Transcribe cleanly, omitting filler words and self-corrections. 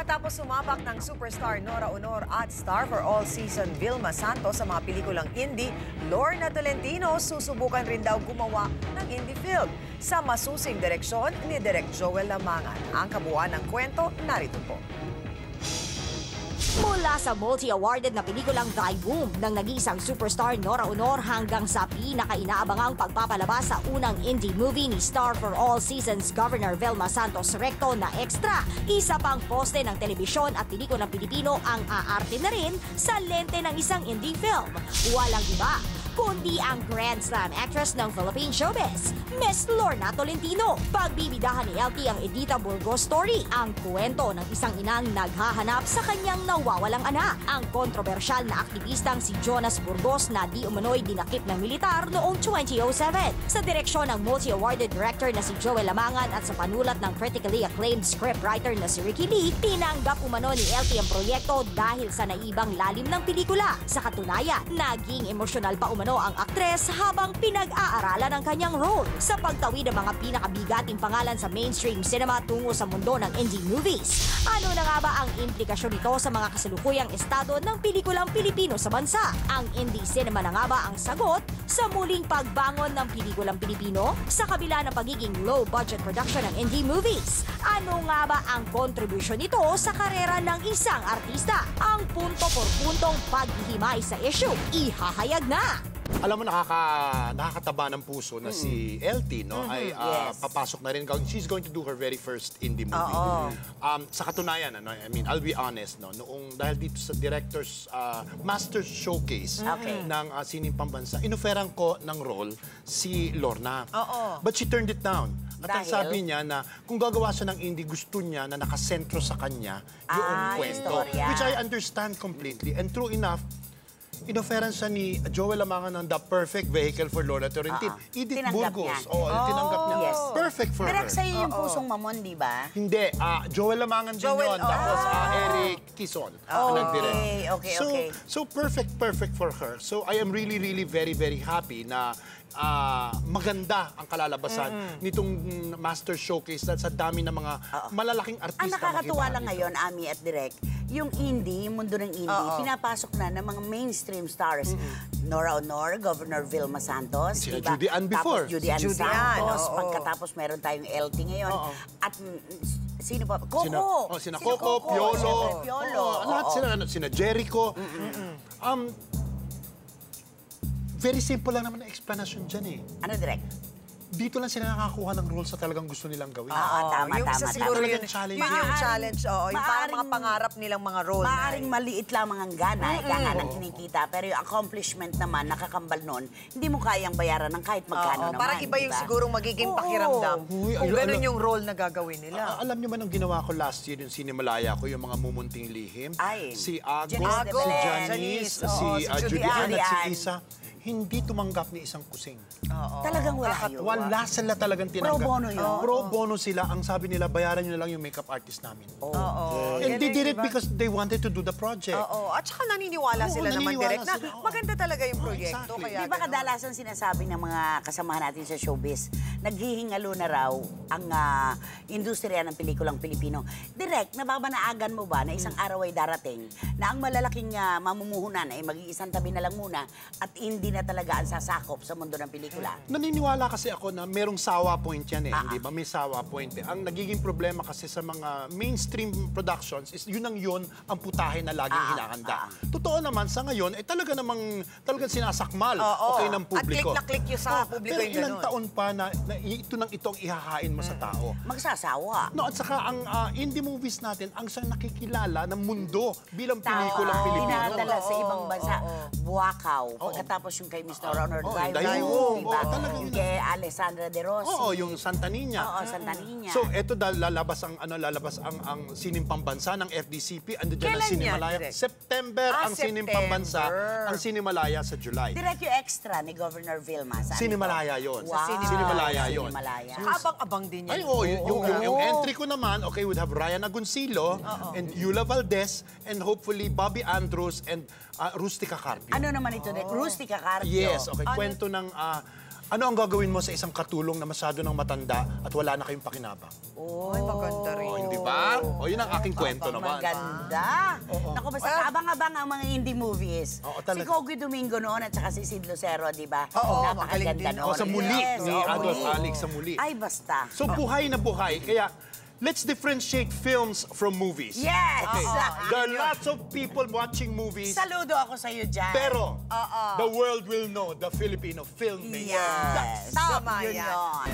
Matapos sumabak ng superstar Nora Honor at Star for All Season Vilma Santos sa mga pelikulang indie, Lorna Tolentino susubukan rin daw gumawa ng indie film. Sa masusing direksyon ni Direk Joel Lamangan. Ang kabuuan ng kwento, narito po. Mula sa multi-awarded na pelikulang Thy Womb ng nag-iisang superstar Nora Honor hanggang sa pinaka-inaabangang pagpapalabas sa unang indie movie ni Star for All Seasons Governor Vilma Santos Recto na Extra. Isa pang poste ng telebisyon at pelikulang Pilipino ang aarte na rin sa lente ng isang indie film. Walang iba kundi ang Grand Slam actress ng Philippine showbiz, Miss Lorna Tolentino. Pagbibidahan ni LT ang Edita Burgos story, ang kwento ng isang inang naghahanap sa kanyang nawawalang anak. Ang kontrobersyal na aktivistang si Jonas Burgos na di umano'y dinakip ng militar noong 2007. Sa direksyon ng multi-awarded director na si Joel Lamangan at sa panulat ng critically acclaimed scriptwriter na si Ricky Lee, tinanggap umano ni LT ang proyekto dahil sa naibang lalim ng pelikula. Sa katunayan, naging emosyonal pa umano ang aktres habang pinag-aaralan ang kanyang role sa pagtawid ng mga pinakabigating pangalan sa mainstream cinema tungo sa mundo ng indie movies. Ano na nga ba ang implikasyon nito sa mga kasalukuyang estado ng pelikulang Pilipino sa bansa? Ang indie cinema na nga ba ang sagot sa muling pagbangon ng pelikulang Pilipino sa kabila ng pagiging low-budget production ng indie movies? Ano nga ba ang kontribusyon nito sa karera ng isang artista? Ang punto por puntong paghihimay sa issue, ihahayag na! Alam mo, nakakataba ng puso na si LT, no, ay papasok na rin. She's going to do her very first indie movie. Sa katunayan, ano, I mean, I'll be honest, no, noong dahil dito sa director's Master Showcase ng Sining Pambansa, inoferan ko ng role si Lorna. But she turned it down. At ang sabi niya na kung gagawa siya ng indie, gusto niya na nakasentro sa kanya yung kwento. Which I understand completely. And true enough, inoferan siya ni Joel Lamangan ng the perfect vehicle for Lorna Tolentino. Edith Burgos. Tinanggap niya. Yes. Perfect for her. Direct sa'yo yung pusong mamon, di ba? Hindi. Joel Lamangan din yun. Tapos Eric Quizon. Okay. So perfect for her. So I am really, really very happy na maganda ang kalalabasan nitong Master Showcase sa dami ng mga malalaking artista. Ang nakakatuwa lang ngayon, Ami at Direk, yung indie, yung mundo ng indie, pinapasok na ng mga mainstream stars. Nora Honor, Governor Vilma Santos, sina diba? Judy Ann before. Tapos Judy Ann Santos. Pagkatapos meron tayong LT ngayon. At sino pa? Coco. Sina Coco, Piolo. Lahat sina Jericho. Very simple lang naman ang explanation dyan eh. Ano, Direk? Dito lang sila nakakakuha ng role sa talagang gusto nilang gawin. Tama. Siguro yun challenge. yung challenge. Yung parang mga pangarap nilang mga role. Maaring maliit lamang ang gana, ika nga ng kinikita. Pero yung accomplishment naman, nakakambal nun, hindi mo kayang bayaran ng kahit magkano naman. Parang iba yung sigurong magiging pakiramdam. Kung ganun yung role na gagawin nila. Alam niyo man ang ginawa ko last year, yung Sinimalaya ko, yung mga mumunting lihim. Si Ago, si Janice, si Judy Ann at si Isa. Hindi tumanggap ni isang kusing. Talagang wala yun. Wala sila talagang tinanggap. Pro bono yun. Pro bono sila. Ang sabi nila, bayaran nyo na lang yung makeup artist namin. And they did it because they wanted to do the project. At saka naniniwala sila naman direct na maganda talaga yung proyekto. Di ba kadalasan sinasabi ng mga kasamahan natin sa showbiz, naghihingalo na raw ang industriya ng pelikulang Pilipino. Direct, nababanaagan mo ba na isang araw ay darating na ang malalaking mamumuhunan ay mag-iisang tabi na lang muna at hindi na talaga ang sasakop sa mundo ng pelikula? Naniniwala kasi ako na merong sawa point yan eh. Di ba? May sawa point eh. Ang nagiging problema kasi sa mga mainstream productions is yun ang putahe na laging hinahanda. Totoo naman, sa ngayon, talagang sinasakmal ng publiko. At click yung sa publiko yung pero ilang taon pa na ito ang ihahain mo sa tao. Magsasawa. No, at saka ang indie movies natin, ang siyang nakikilala ng mundo bilang pelikulang Pilipino. Dinadala sa ibang bansa. Buakaw. Pagkatapos yung kay Miss Nora Honor, Thy Womb. Yung kay Alessandra De Rossi. Yung Santa Niña. Santa Niña. So, eto lalabas ang Sining Pambansa ng FDCP. Ando dyan ang Sinimalaya. September ang Sining Pambansa. Ang Sinimalaya sa July. Direct yung extra ni Governor Vilma. Sinimalaya yun. Wow. Sinimalaya yun. Abang-abang din yan. Yung entry ko naman, would have Ryan Agoncillo and Yula Valdez and hopefully Bobby Andrews and Rustica Carpio. Ano naman ito? Rustica Carpio. Yes, kwento ng Ano ang gagawin mo sa isang katulong na masyado ng matanda at wala na kayong pakinabang? Ay, maganda rin. Oh, hindi ba? O, yun ang aking kwento naman. Maganda. Naku, basta abang-abang ang mga indie movies. Oo, Si talaga. Cogy Domingo noon at saka si Sid Lucero, di ba? Oo, magaling Napakaganda din. noon. O, sa muli, Yes, ni oo, Adolf muli. Alex sa muli. Ay, basta. So, buhay na buhay. Kaya, let's differentiate films from movies. Yes! Okay. Oo. There are lots of people watching movies, Saludo ako sa iyo dyan. pero the world will know the Filipino filmmaker. Yes. Tama Yun yan. yun.